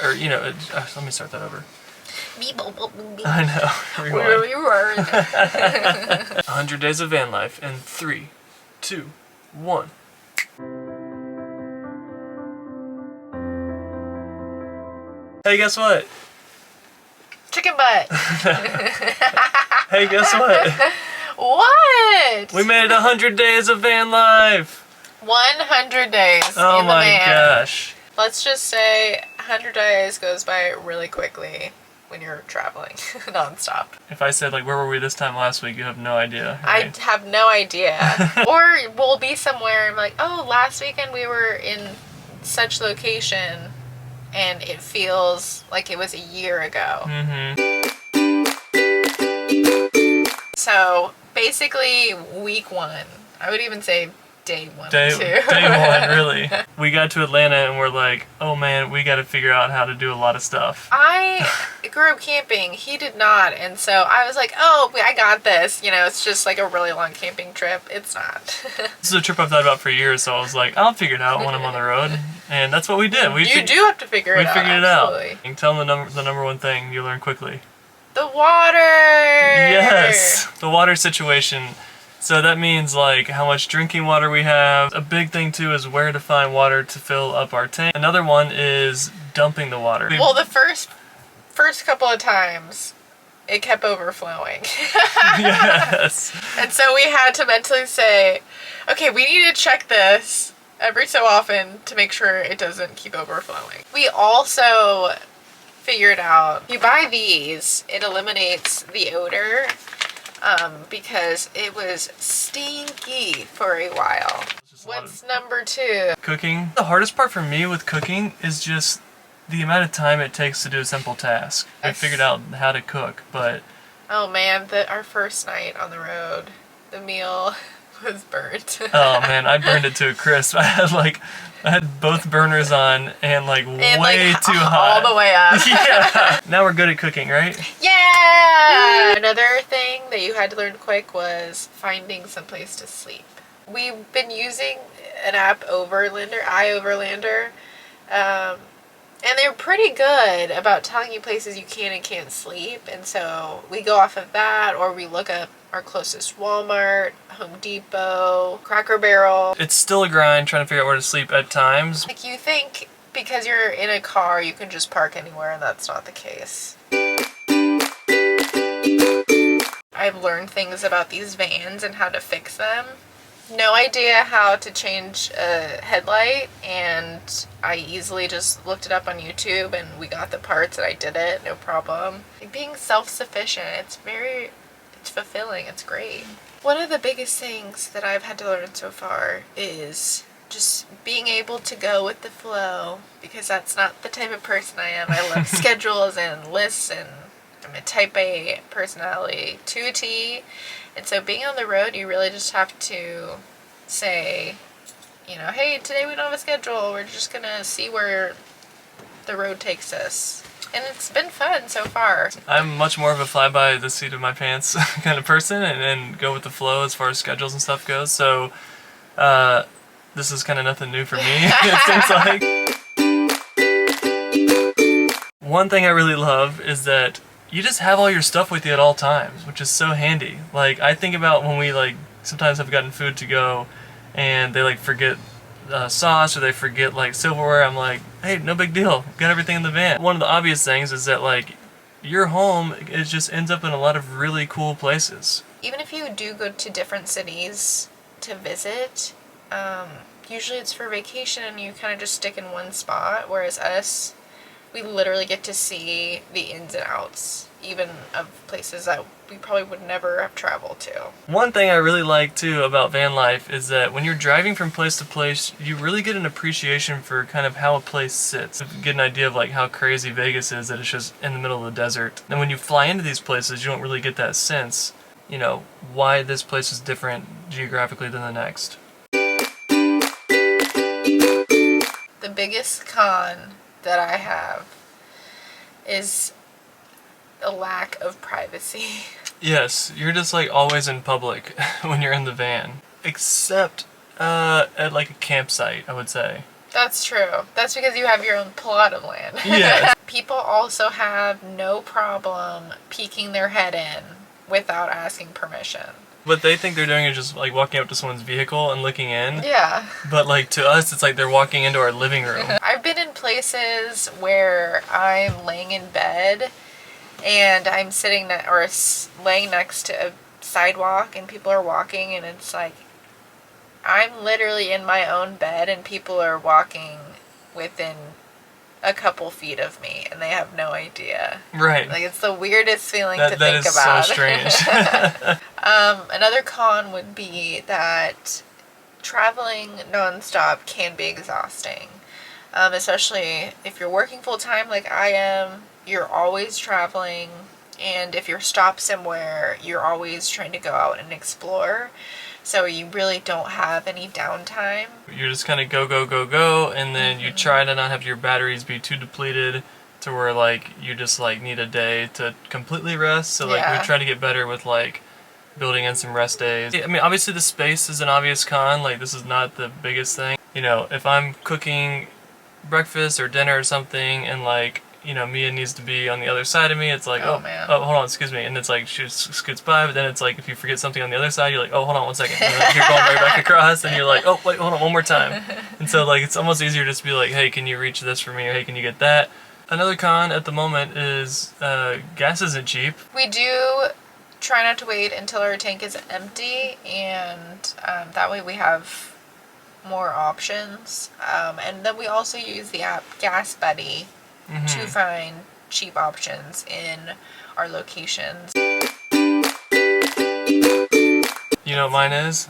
Or, you know, let me start that over. Beep, boop, boop, beep, beep. I know. Where you were. 100 Days of Van Life in 3, 2, 1. Hey, guess what? Chicken butt. Hey, guess what? What? We made 100 days of van life. 100 days Oh in the my van. gosh. Let's just say 100 days goes by really quickly when you're traveling nonstop. If I said, like, where were we this time last week, you have no idea. Right? I have no idea. Or we'll be somewhere and like, oh, last weekend we were in such location and it feels like it was a year ago. So basically week 1. I would even say day 1 Day too. 1, really. We got to Atlanta and we're like, oh man, we got to figure out how to do a lot of stuff. I grew up camping. He did not. And so I was like, oh, I got this. You know, it's just like a really long camping trip. It's not. This is a trip I've thought about for years, so I was like, I'll figure it out when I'm on the road. And that's what we did. You do have to figure it out. We figured it absolutely. out. And tell them the number one thing you learn quickly. The water! Yes! The water situation. So that means like how much drinking water we have. A big thing too is where to find water to fill up our tank. Another one is dumping the water. Well, the first couple of times, it kept overflowing. Yes. And so we had to mentally say, okay, we need to check this every so often to make sure it doesn't keep overflowing. We also figured out, you buy these, it eliminates the odor because it was stinky for a while. What's number 2? Cooking. The hardest part for me with cooking is just the amount of time it takes to do a simple task. I figured out how to cook, but... Oh man, our first night on the road, the meal was burnt. Oh man, I burned it to a crisp. I had both burners on and way too hot. All the way up. Yeah. Now we're good at cooking, right? Yeah! Another thing that you had to learn quick was finding some place to sleep. We've been using an app, iOverlander, and they're pretty good about telling you places you can and can't sleep. And so we go off of that, or we look up our closest Walmart, Home Depot, Cracker Barrel. It's still a grind trying to figure out where to sleep at times. Like, you think because you're in a car you can just park anywhere, and that's not the case. I've learned things about these vans and how to fix them. No idea how to change a headlight, and I easily just looked it up on YouTube and we got the parts and I did it, no problem. Like, being self-sufficient, it's fulfilling, it's great. One of the biggest things that I've had to learn so far is just being able to go with the flow, because that's not the type of person I am. I love schedules and lists, and I'm a type A personality to a T. And so being on the road, you really just have to say, you know, hey, today we don't have a schedule. We're just going to see where the road takes us. And it's been fun so far. I'm much more of a fly by the seat of my pants kind of person, and go with the flow as far as schedules and stuff goes. So this is kind of nothing new for me, it seems like. One thing I really love is that you just have all your stuff with you at all times, which is so handy. Like, I think about when we sometimes have gotten food to go and they forget sauce, or they forget silverware. I'm like, hey, no big deal, got everything in the van. One of the obvious things is that your home, it just ends up in a lot of really cool places. Even if you do go to different cities to visit, usually it's for vacation and you kind of just stick in one spot, whereas us, we literally get to see the ins and outs, even of places that we probably would never have traveled to. One thing I really like too about van life is that when you're driving from place to place, you really get an appreciation for kind of how a place sits. You get an idea of how crazy Vegas is, that it's just in the middle of the desert. And when you fly into these places, you don't really get that sense, you know, why this place is different geographically than the next. The biggest con that I have is a lack of privacy. Yes, you're just always in public when you're in the van. Except at a campsite, I would say. That's true. That's because you have your own plot of land. Yeah. People also have no problem peeking their head in without asking permission. What they think they're doing is just like walking up to someone's vehicle and looking in. Yeah. But like to us, it's like they're walking into our living room. I've been in places where I'm laying in bed and I'm sitting laying next to a sidewalk and people are walking, and it's like I'm literally in my own bed and people are walking within a couple feet of me and they have no idea. Right. Like, it's the weirdest feeling to That think is about. so strange. Another con would be that traveling nonstop can be exhausting. Especially if you're working full time like I am, you're always traveling, and if you're stopped somewhere, you're always trying to go out and explore. So you really don't have any downtime. You're just kind of go, go, go, go, and then you try to not have your batteries be too depleted to where like you just like need a day to completely rest. So like we try to get better with like building in some rest days. I mean, obviously the space is an obvious con. Like, this is not the biggest thing. You know, if I'm cooking breakfast or dinner or something and like, you know, Mia needs to be on the other side of me, it's like, oh, man. Oh, hold on, excuse me. And it's like, she scoots by, but then it's like, if you forget something on the other side, you're like, oh, hold on 1 second. And then you're going right back across, and you're like, oh, wait, hold on, one more time. And so, like, it's almost easier just to be like, hey, can you reach this for me? Or hey, can you get that? Another con at the moment is gas isn't cheap. We do try not to wait until our tank is empty, and that way we have more options. And then we also use the app Gas Buddy to find cheap options in our locations. You know what mine is?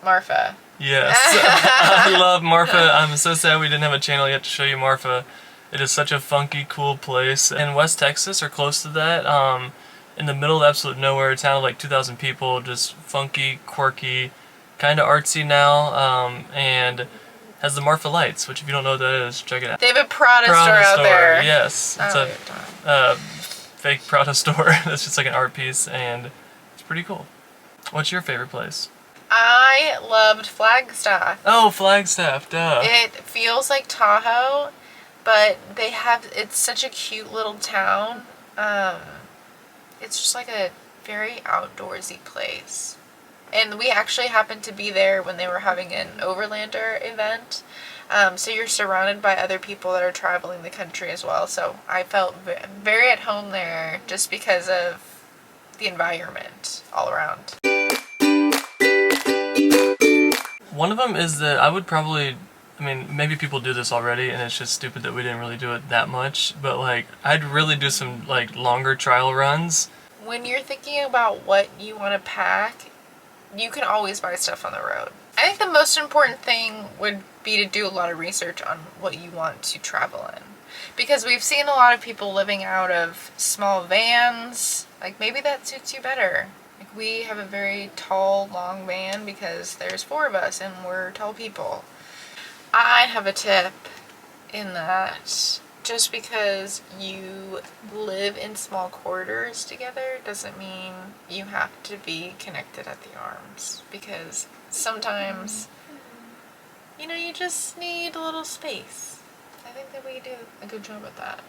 Marfa. Yes. I love Marfa. I'm so sad we didn't have a channel yet to show you Marfa. It is such a funky, cool place. In West Texas, or close to that, in the middle of absolute nowhere, a town of like 2,000 people, just funky, quirky, kind of artsy now, and has the Marfa Lights, which if you don't know what that is, check it out. They have a Prada store out there. Yes. It's a fake Prada store. That's just like an art piece, and it's pretty cool. What's your favorite place? I loved Flagstaff. Oh, Flagstaff, duh. It feels like Tahoe, but it's such a cute little town. It's just like a very outdoorsy place. And we actually happened to be there when they were having an Overlander event. So you're surrounded by other people that are traveling the country as well. So I felt very at home there just because of the environment all around. One of them is that I would probably, I mean, maybe people do this already and it's just stupid that we didn't really do it that much, but like, I'd really do some like longer trial runs. When you're thinking about what you want to pack, you can always buy stuff on the road. I think the most important thing would be to do a lot of research on what you want to travel in. Because we've seen a lot of people living out of small vans. Like, maybe that suits you better. Like, we have a very tall, long van because there's 4 of us and we're tall people. I have a tip in that just because you live in small quarters together doesn't mean you have to be connected at the arms, because sometimes, you know, you just need a little space. I think that we do a good job at that.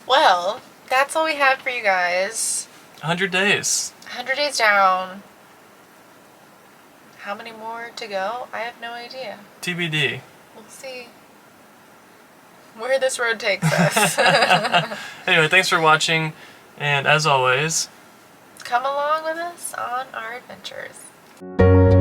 Well, that's all we have for you guys. 100 days. 100 days down. How many more to go? I have no idea. TBD. We'll see where this road takes us. Anyway, thanks for watching, and as always, come along with us on our adventures.